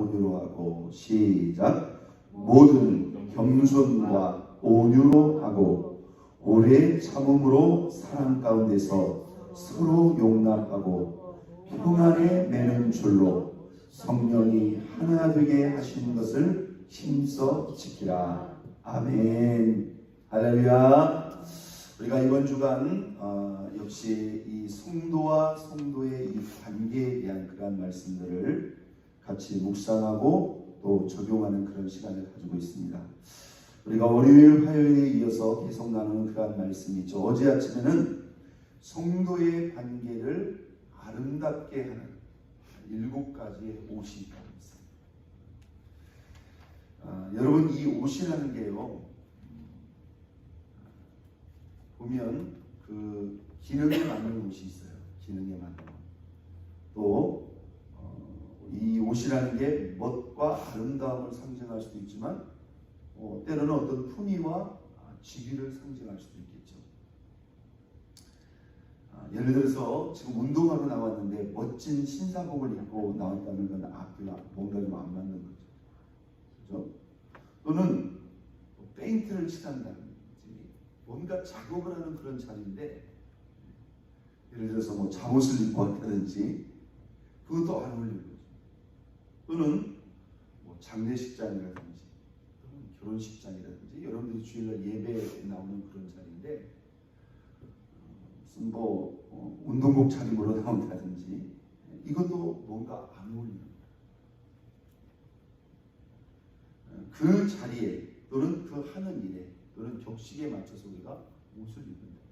온유로 하고 시작. 모든 겸손과 온유로 하고 오래 참음으로 사랑 가운데서 서로 용납하고 평안에 매는 줄로 성령이 하나 되게 하시는 것을 힘써 지키라. 아멘. 할렐루야. 우리가 이번 주간 역시 이 성도와 성도의 이 관계에 대한 그러한 말씀들을 같이 묵상하고 또 적용하는 그런 시간을 가지고 있습니다. 우리가 월요일, 화요일에 이어서 계속 나누는 그러한 말씀이 있죠. 어제 아침에는 성도의 관계를 아름답게 하는 7가지의 옷이 있다고 했습니다. 여러분, 이 옷이라는 게요, 보면 그 기능에 맞는 옷이 있어요. 기능에 맞는 옷. 또 이 옷이라는 게 멋과 아름다움을 상징할 수도 있지만 때로는 어떤 품위와 지위를 상징할 수도 있겠죠. 예를 들어서 지금 운동하러 나왔는데 멋진 신사복을 입고 나왔다는 건 앞뒤가 뭔가 좀 안 맞는 거죠. 그렇죠? 또는 페인트를 칠한다든지 뭔가 작업을 하는 그런 자리인데 예를 들어서 뭐 잠옷을 입고 왔다든지 그것도 안 어울리는 거죠. 또는 뭐 장례식장이라든지 또는 결혼식장이라든지 여러분들이 주일날 예배에 나오는 그런 자리인데 무슨 운동복 차림으로 나온다든지 이것도 뭔가 안 어울리는 거예요. 그 자리에 또는 그 하는 일에 또는 격식에 맞춰서 우리가 옷을 입는다.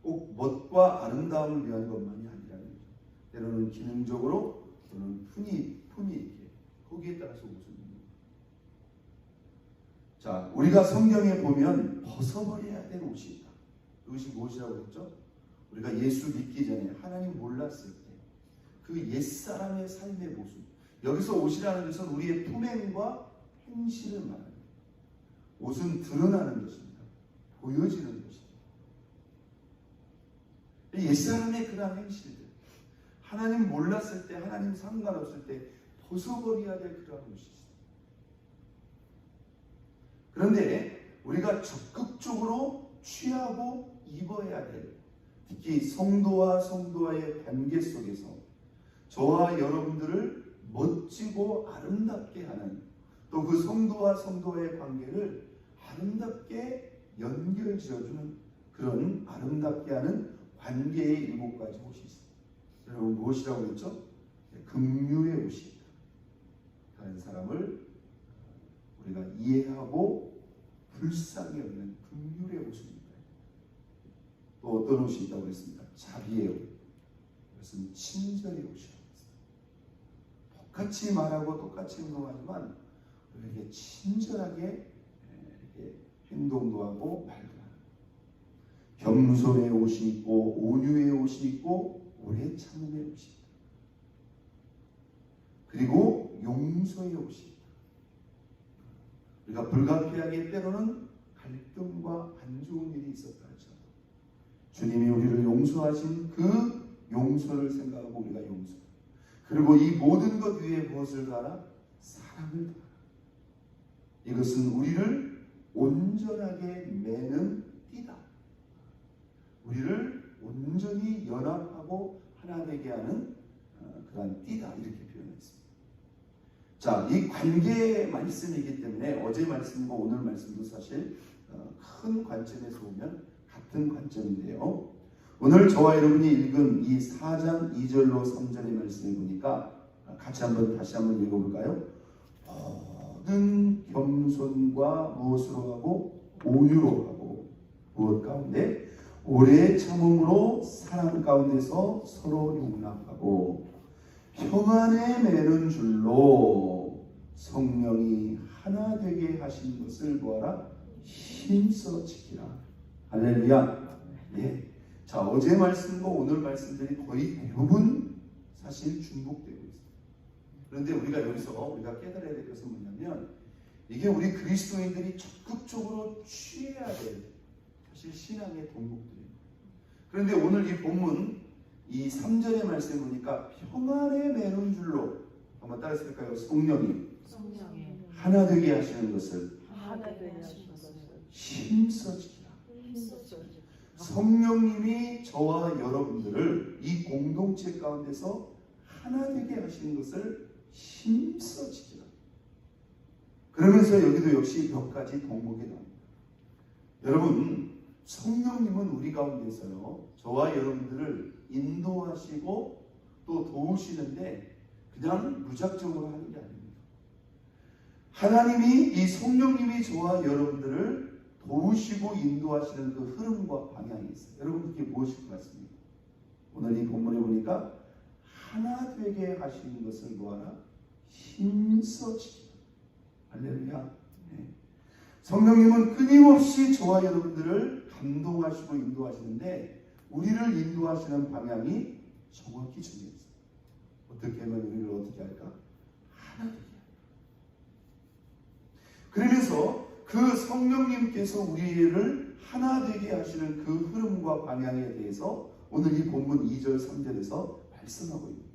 꼭 멋과 아름다움을 위한 것만이 아니라는 거죠. 때로는 기능적으로 또는 품위 있게 거기에 따라서 옷을 입는 거예요. 자, 우리가 성경에 보면 벗어버려야 될 옷이 있다. 그것이 무엇이라고 했죠? 우리가 예수 믿기 전에 하나님 몰랐을 때 그 옛사람의 삶의 모습, 여기서 옷이라는 것은 우리의 품행과 행실을 말합니다. 옷은 드러나는 것입니다. 보여지는 것입니다. 옛사람의 그러한 행실들, 하나님 몰랐을 때, 하나님 상관없을 때 벗어버려야 될 그러한 옷이 있습니다. 그런데 우리가 적극적으로 취하고 입어야 될, 특히 성도와 성도와의 관계 속에서 저와 여러분들을 멋지고 아름답게 하는, 또 그 성도와 성도와의 관계를 아름답게 연결 지어주는 그런 아름답게 하는 관계의 7가지 옷이 있습니다. 여러분, 무엇이라고 했죠? 긍휼의 옷이 있다. 다른 사람을 우리가 이해하고 불쌍히 여기는 긍휼의 옷을 입다. 또 어떤 옷이 있다고 했습니다. 자비의 옷. 이것은 친절의 옷이라고 했습니다. 똑같이 말하고 똑같이 행동하지만 우리에게 친절하게 이렇게 행동도 하고 말도 하고, 겸손의 옷이 있고 온유의 옷이 있고 오래 참음의 옷이 있다. 그리고 용서의 옷이 있다. 우리가 불가피하게 때로는 갈등과 안 좋은 일이 있었다 할지라도 주님이 우리를 용서하신 그 용서를 생각하고 우리가 용서, 그리고 이 모든 것 위에 무엇을 달아? 사랑을 달아. 이것은 우리를 온전하게 매는 띠다. 우리를 온전히 연합하고 하나 되게 하는 그러한 띠다, 이렇게 표현했습니다. 자, 이 관계의 말씀이기 때문에 어제 말씀과 오늘 말씀도 사실 큰 관점에서 보면 같은 관점인데요. 오늘 저와 여러분이 읽은 이 4장 2절로 3절의 말씀을 보니까 같이 다시 한번 읽어볼까요? 모든 겸손과 무엇으로 하고 온유로 하고 무엇 가운데 오래 참음으로 사랑 가운데서 서로 용납하고 평안에 매는 줄로 성령이 하나 되게 하신 것을 보아라. 힘써 지키라. 할렐루야. 예. 자, 어제 말씀과 오늘 말씀들이 거의 대부분 사실 중복되고 있습니다. 그런데 우리가 여기서 우리가 깨달아야 될 것은 뭐냐면 이게 우리 그리스도인들이 적극적으로 취해야 될 사실 신앙의 덕목들입니다. 그런데 오늘 이 본문 이 3절의 말씀을 보니까 평안에 매는 줄로 한번 따라해볼까요? 성령이 성령이 하나 되게 하시는 것을 하나 되게 하신 것을 힘써지기라. 힘써서 성령님이 저와 여러분들을 이 공동체 가운데서 하나 되게 하시는 것을 힘써지기라. 그러면서 여기도 역시 몇 가지 덕목이 나옵니다. 여러분, 성령님은 우리 가운데서요, 저와 여러분들을 인도하시고 또 도우시는데 그냥 무작정으로 하는 게 아닙니다. 하나님이, 이 성령님이 저와 여러분들을 도우시고 인도하시는 그 흐름과 방향이 있어요. 여러분, 그게 무엇일 것 같습니까? 오늘 이 본문에 보니까 하나 되게 하시는 것을 뭐하라? 힘써지기. 할렐루야. 네. 성령님은 끊임없이 저와 여러분들을 감동하시고 인도하시는데 우리를 인도하시는 방향이 정확히 정해져 있어요. 어떻게 하면 우리를 어떻게 할까? 하나 되게. 그러면서 그 성령님께서 우리를 하나 되게 하시는 그 흐름과 방향에 대해서 오늘 이 본문 2절 3절에서 말씀하고 있습니다.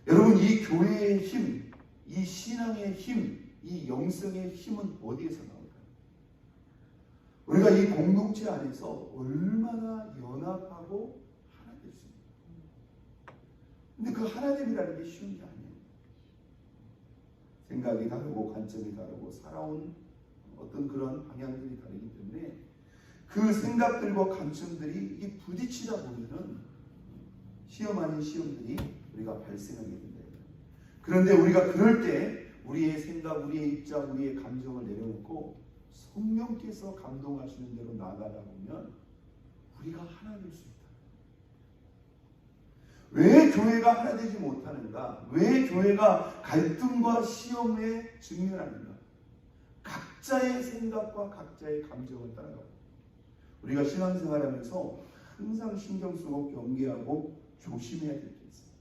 여러분, 이 교회의 힘, 이 신앙의 힘, 이 영성의 힘은 어디에서 나올까요? 우리가 이 공동체 안에서 얼마나 연합하고 하나 될 수 있는가. 근데 그 하나됨이라는 게 쉬운 게 아니에요. 생각이 다르고 관점이 다르고 살아온 어떤 그런 방향들이 다르기 때문에 그 생각들과 감정들이 이게 부딪히다 보면은 시험 아닌 시험들이 우리가 발생하게 된다. 그런데 우리가 그럴 때 우리의 생각, 우리의 입장, 우리의 감정을 내려놓고 성령께서 감동하시는 대로 나가다 보면 우리가 하나 될 수 있다. 왜 교회가 하나 되지 못하는가? 왜 교회가 갈등과 시험에 직면하는가? 각자의 생각과 각자의 감정을 따라가고 우리가 신앙생활하면서 항상 신경 쓰고 경계하고 조심해야 될 게 있어요.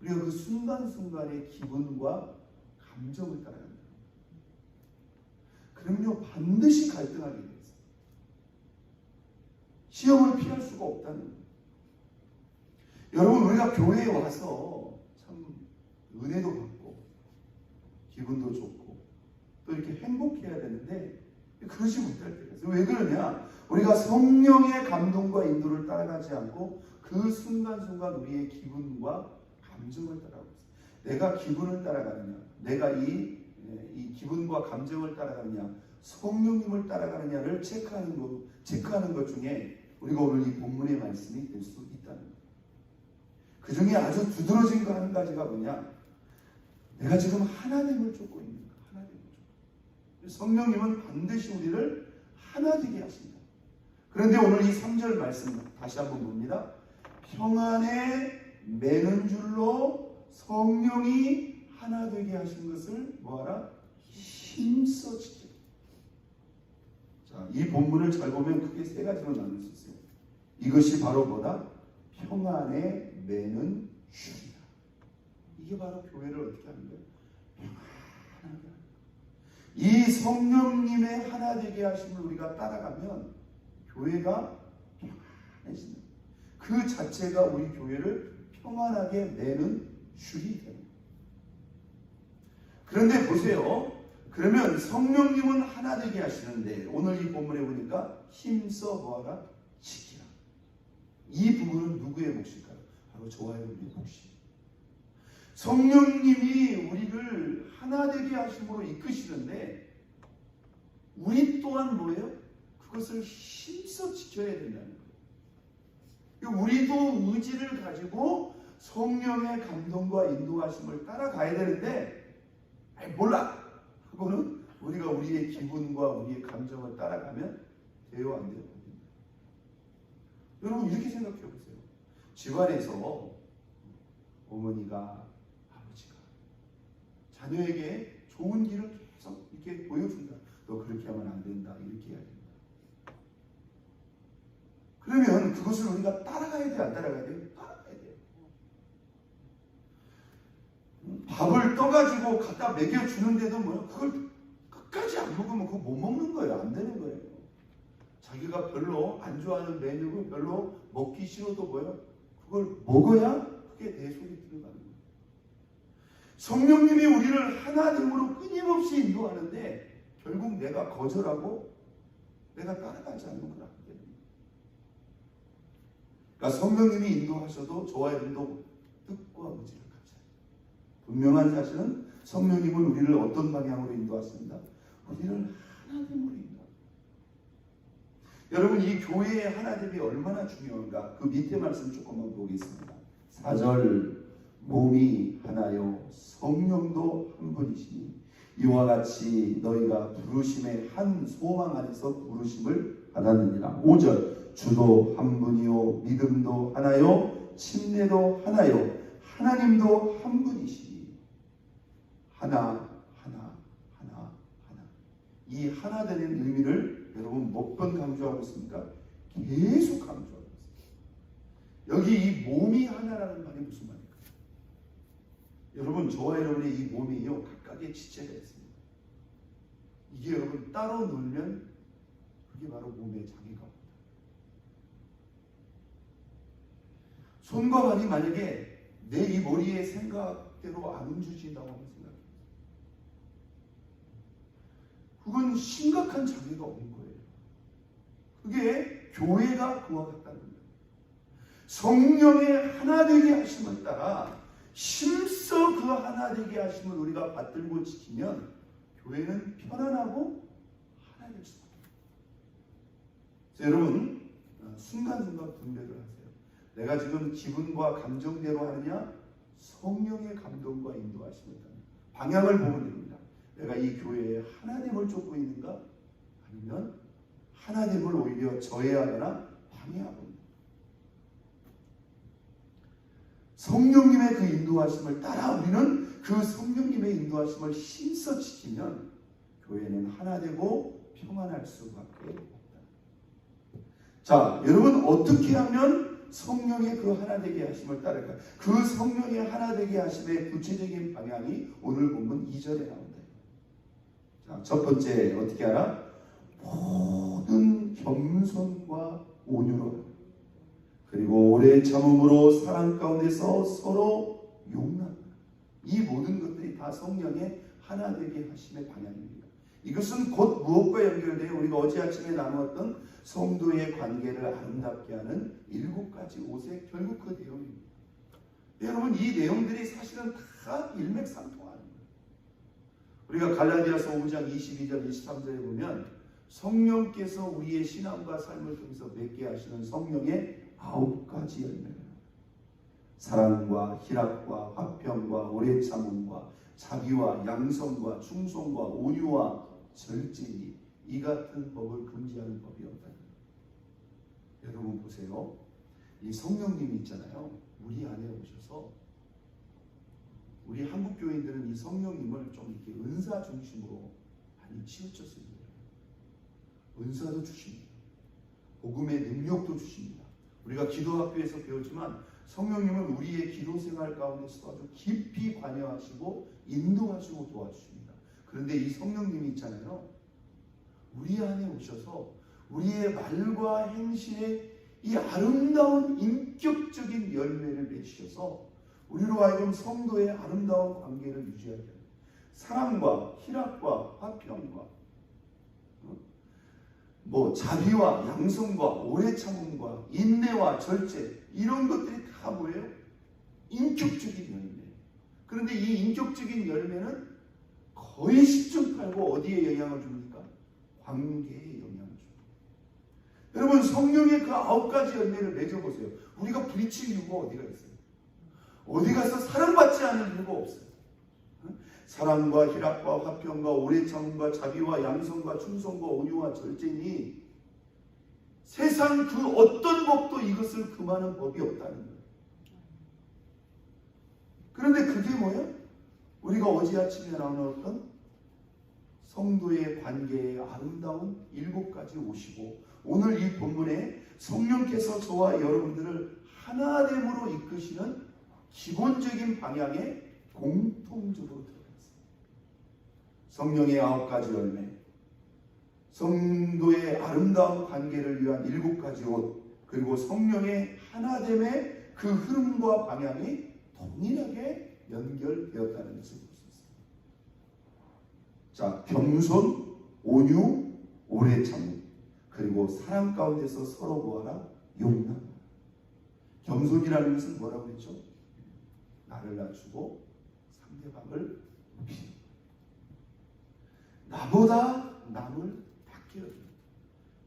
우리가 그 순간순간의 기분과 감정을 따라간다. 그러면요 반드시 갈등하게 돼 있어요. 시험을 피할 수가 없다는 거예요. 여러분, 우리가 교회에 와서 참 은혜도 받고 기분도 좋고 또 이렇게 행복해야 되는데 그러지 못할 때가 있어요. 왜 그러냐? 우리가 성령의 감동과 인도를 따라가지 않고 그 순간순간 우리의 기분과 감정을 따라가고 있어요. 내가 기분을 따라가느냐, 내가 이 기분과 감정을 따라가느냐, 성령님을 따라가느냐를 체크하는 것 중에 우리가 오늘 이 본문의 말씀이 될 수 있다는 거예요. 그 중에 아주 두드러진 거 한 가지가 뭐냐? 내가 지금 하나됨을 쫓고 있는 거야. 하나됨을 쫓고. 성령님은 반드시 우리를 하나 되게 하신다. 그런데 오늘 이 3절 말씀 다시 한번 봅니다. 평안에 매는 줄로 성령이 하나 되게 하신 것을 뭐하라? 힘써지게. 자, 이 본문을 잘 보면 크게 세 가지로 나눌 수 있어요. 이것이 바로 뭐다? 평안에 매는 줄이다. 이게 바로 교회를 어떻게 하는 거예요? 평안하게. 이 성령님의 하나 되게 하심을 우리가 따라가면 교회가 평안해진다. 그 자체가 우리 교회를 평안하게 매는 줄이 됩니다. 그런데 보세요. 그러면 성령님은 하나 되게 하시는데 오늘 이 본문에 보니까 힘써 뭐하라? 지키라. 이 부분은 누구의 몫일까요? 바로 저와 여러분의 몫이에요. 성령님이 우리를 하나 되게 하심으로 이끄시는데 우리 또한 뭐예요? 그것을 힘써 지켜야 된다는 거예요. 우리도 의지를 가지고 성령의 감동과 인도하심을 따라가야 되는데 몰라 하고는 우리가 우리의 기분과 우리의 감정을 따라가면 돼요, 안 돼요? 여러분 이렇게 생각해 보세요. 집안에서 어머니가 아버지가 자녀에게 좋은 길을 계속 이렇게 보여준다. 너 그렇게 하면 안 된다. 이렇게 해야 된다. 그러면 그것을 우리가 따라가야 돼, 안 따라가야 돼요? 따라가야 돼요. 밥을 떠가지고 갖다 먹여주는데도 뭐요? 그걸 끝까지 안 먹으면 그거 못 먹는 거예요. 안 되는 거예요. 자기가 별로 안 좋아하는 메뉴고 별로 먹기 싫어도 뭐요? 그걸 먹어야 그게 내 속에 들어가는 거예요. 성령님이 우리를 하나됨으로 끊임없이 인도하는데 결국 내가 거절하고 내가 따라가지 않는 걸 하게 됩니다. 그러니까 성령님이 인도하셔도 저와 여러분도 뜻과 의지를 갖춰야 돼요. 분명한 사실은 성령님은 우리를 어떤 방향으로 인도하십니다. 우리를 하나됨으로 인도합니다. 여러분, 이 교회의 하나됨이 얼마나 중요한가? 그 밑에 말씀 조금만 보겠습니다. 4절, 몸이 하나요 성령도 한 분이시니 이와 같이 너희가 부르심의 한 소망 안에서 부르심을 받았느니라. 5절, 주도 한 분이요 믿음도 하나요 침례도 하나요 하나님도 한 분이시니 하나. 이 하나 되는 의미를 여러분 몇 번 강조하고 있습니까? 계속 강조하고 있습니다. 여기 이 몸이 하나라는 말이 무슨 말입니까? 여러분, 저와 여러분의 이 몸이요 각각의 지체가 있습니다. 이게 여러분 따로 놀면 그게 바로 몸의 장애가 옵니다. 손과 발이 만약에 내 이 머리의 생각대로 안 움직인다고 하면 생각해요. 그건 심각한 장애가 온 거예요. 그게 교회가 그와 같다는 거예요. 성령의 하나되게 하심을 따라 힘써 그 하나되게 하심을 우리가 받들고 지키면 교회는 편안하고 하나될 수 있습니다. 여러분, 순간순간 분별을 하세요. 내가 지금 기분과 감정대로 하느냐, 성령의 감동과 인도하심을 따르냐, 방향을 보면 됩니다. 내가 이 교회에 하나님을 쫓고 있는가, 아니면 하나님을 오히려 저해하거나 방해하고 있는가. 성령님의 그 인도하심을 따라 우리는 그 성령님의 인도하심을 힘써 지키면 교회는 하나 되고 평안할 수밖에 없다. 자, 여러분, 어떻게 하면 성령의 그 하나 되게 하심을 따를까? 그 성령의 하나 되게 하심의 구체적인 방향이 오늘 본문 2절에 나온다. 자, 첫 번째 어떻게 하라? 모든 겸손과 온유로 그리고 오래 참음으로 사랑 가운데서 서로 용납. 이 모든 것들이 다 성령의 하나 되게 하심의 방향입니다. 이것은 곧 무엇과 연결되어 우리가 어제 아침에 나누었던 성도의 관계를 아름답게 하는 7가지 옷의 결국 그 내용입니다. 여러분, 이 내용들이 사실은 다 일맥상통하는 거예요. 우리가 갈라디아서 5장 22절 23절에 보면 성령께서 우리의 신앙과 삶을 통해서 맺게 하시는 성령의 9가지 열매를 사랑과 희락과 화평과 오래 참음과 자비와 양성과 충성과 온유와 절제니 이 같은 법을 금지하는 법이 없다. 여러분 보세요. 이 성령님이 있잖아요. 우리 안에 오셔서 우리 한국 교인들은 이 성령님을 좀 이렇게 은사 중심으로 많이 치우쳤습니다. 은사도 주십니다. 복음의 능력도 주십니다. 우리가 기도학교에서 배웠지만 성령님은 우리의 기도 생활 가운데서도 아주 깊이 관여하시고 인도하시고 도와주십니다. 그런데 이 성령님이 있잖아요. 우리 안에 오셔서 우리의 말과 행실에 이 아름다운 인격적인 열매를 맺으셔서 우리로 하여금 성도의 아름다운 관계를 유지하게 합니다. 사랑과 희락과 화평과 자비와 양성과 오래 참음과 인내와 절제, 이런 것들이 다 뭐예요? 인격적인 열매. 그런데 이 인격적인 열매는 거의 10중 8구 어디에 영향을 줍니까? 관계에 영향을 줍니다. 여러분, 성령의 그 9가지 열매를 맺어보세요. 우리가 부딪힐 이유가 어디가 있어요? 어디 가서 사랑받지 않을 이유가 없어요. 사랑과 희락과 화평과 오래 참음과 자비와 양성과 충성과 온유와 절제니 세상 그 어떤 법도 이것을 금하는 법이 없다는 거예요. 그런데 그게 뭐예요? 우리가 어제 아침에 나누었던 성도의 관계의 아름다운 7가지 옷이고, 오늘 이 본문에 성령께서 저와 여러분들을 하나됨으로 이끄시는 기본적인 방향에 공통적으로 들어가 있습니다. 성령의 9가지 열매, 성도의 아름다운 관계를 위한 7가지 옷, 그리고 성령의 하나됨의 그 흐름과 방향이 동일하게 연결되었다는 것을 볼 수 있습니다. 자, 겸손, 온유, 오래 참음, 그리고 사랑 가운데서 서로 구하라, 용납. 겸손이라는 것은 뭐라고 했죠? 나를 낮추고 상대방을 높이는, 나보다 남을 밖에 여기는,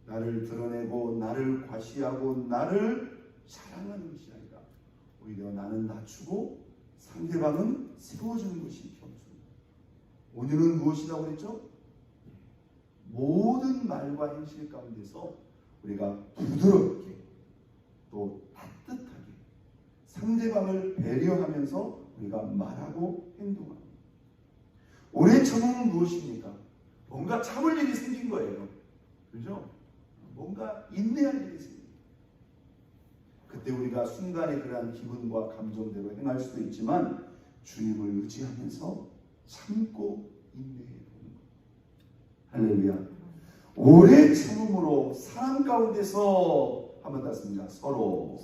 나를 드러내고 나를 과시하고 나를 자랑하는 것이 아니라 오히려 나는 낮추고 상대방은 세워주는 것이 겸손입니다. 온유는 무엇이라고 그랬죠? 모든 말과 행실 가운데서 우리가 부드럽게 또 따뜻하게 상대방을 배려하면서 우리가 말하고 행동하고. 오래 참음은 무엇입니까? 뭔가 참을 일이 생긴 거예요. 그죠? 뭔가 인내할 일이 생깁니다. 그때 우리가 순간의 그러한 기분과 감정대로 행할 수도 있지만 주님을 의지하면서 참고 인내해 보는 것. 할렐루야. 오래 참음으로 사랑 가운데서 한번 땄습니다. 서로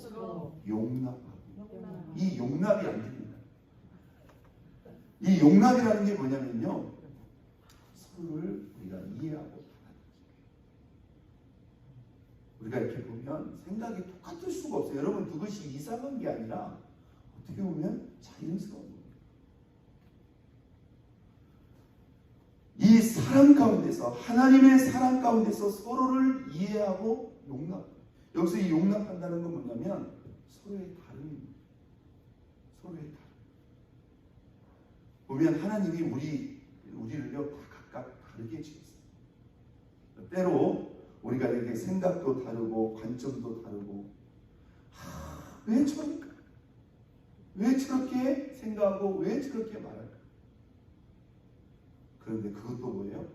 용납하고. 이 용납이 안 됩니다. 이 용납이라는 게 뭐냐면요, 서로를 우리가 이해하고 우리가 이렇게 보면 생각이 똑같을 수가 없어요. 여러분, 그것이 이상한 게 아니라 어떻게 보면 자연스러운 겁니다. 이 사랑 가운데서, 하나님의 사랑 가운데서 서로를 이해하고 용납. 여기서 이 용납한다는 건 뭐냐면 서로의 다름입니다. 서로의 다름. 보면 하나님이 우리를요 다 각각 다르게 지었어요. 때로 우리가 이렇게 생각도 다르고 관점도 다르고, 왜 저럴까? 왜 저렇게 생각하고 왜 저렇게 말할까? 그런데 그것도 뭐예요?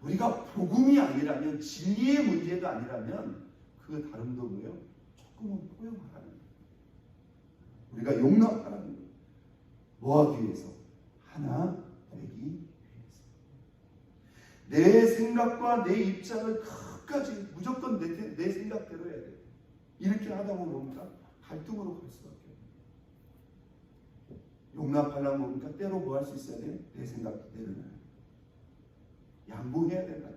우리가 복음이 아니라면, 진리의 문제가 아니라면 그 다름도 뭐예요? 조금은 포용하라는 거예요. 우리가 용납하라는 거예요. 뭐하기 위해서? 하나 되기 위해서. 내 생각과 내 입장을 끝까지 무조건 내 생각대로 해야 돼요. 이렇게 하다 보면 뭡니까? 갈등으로 갈 수밖에 없어요. 용납하려면 뭡니까? 때로 뭐 할 수 있어야 돼요? 내 생각대로 해야 돼요. 양보해야 된다.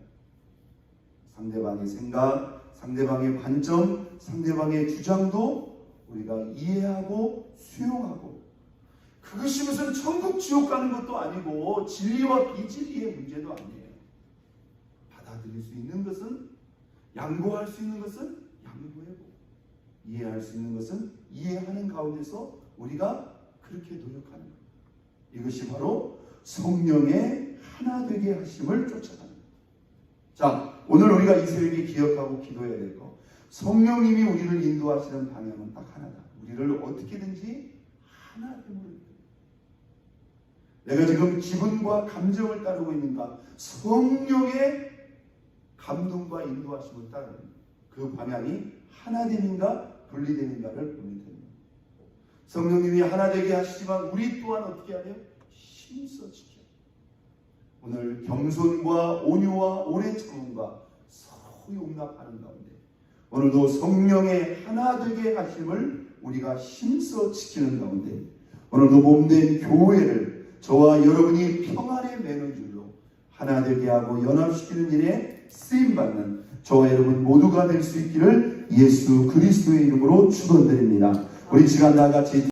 상대방의 생각, 상대방의 관점, 상대방의 주장도 우리가 이해하고 수용하고, 그것이 무슨 천국 지옥 가는 것도 아니고 진리와 비진리의 문제도 아니에요. 받아들일 수 있는 것은, 양보할 수 있는 것은 양보하고, 이해할 수 있는 것은 이해하는 가운데서 우리가 그렇게 노력하는 거예요. 이것이 바로 성령의 하나 되게 하심을 쫓아가는 거예요. 자, 오늘 우리가 이 새벽에 기억하고 기도해야 될 거, 성령님이 우리를 인도하시는 방향은 딱 하나다. 우리를 어떻게든지 하나 되므로. 내가 지금 기분과 감정을 따르고 있는가? 성령의 감동과 인도하심을 따르는 그 방향이 하나됨인가 분리됨인가를 보면 됩니다. 성령님이 하나 되게 하시지만 우리 또한 어떻게 해야 돼요? 힘써 지켜야 돼요. 오늘 겸손과 온유와 오래 참음과 서로 용납하는 가운데 오늘도 성령의 하나 되게 하심을 우리가 힘써 지키는 가운데 오늘도 몸된 교회를 저와 여러분이 평안의 매너줄로 하나 되게 하고 연합시키는 일에 쓰임받는 저와 여러분 모두가 될 수 있기를 예수 그리스도의 이름으로 축원드립니다. 우리 시간 다 같이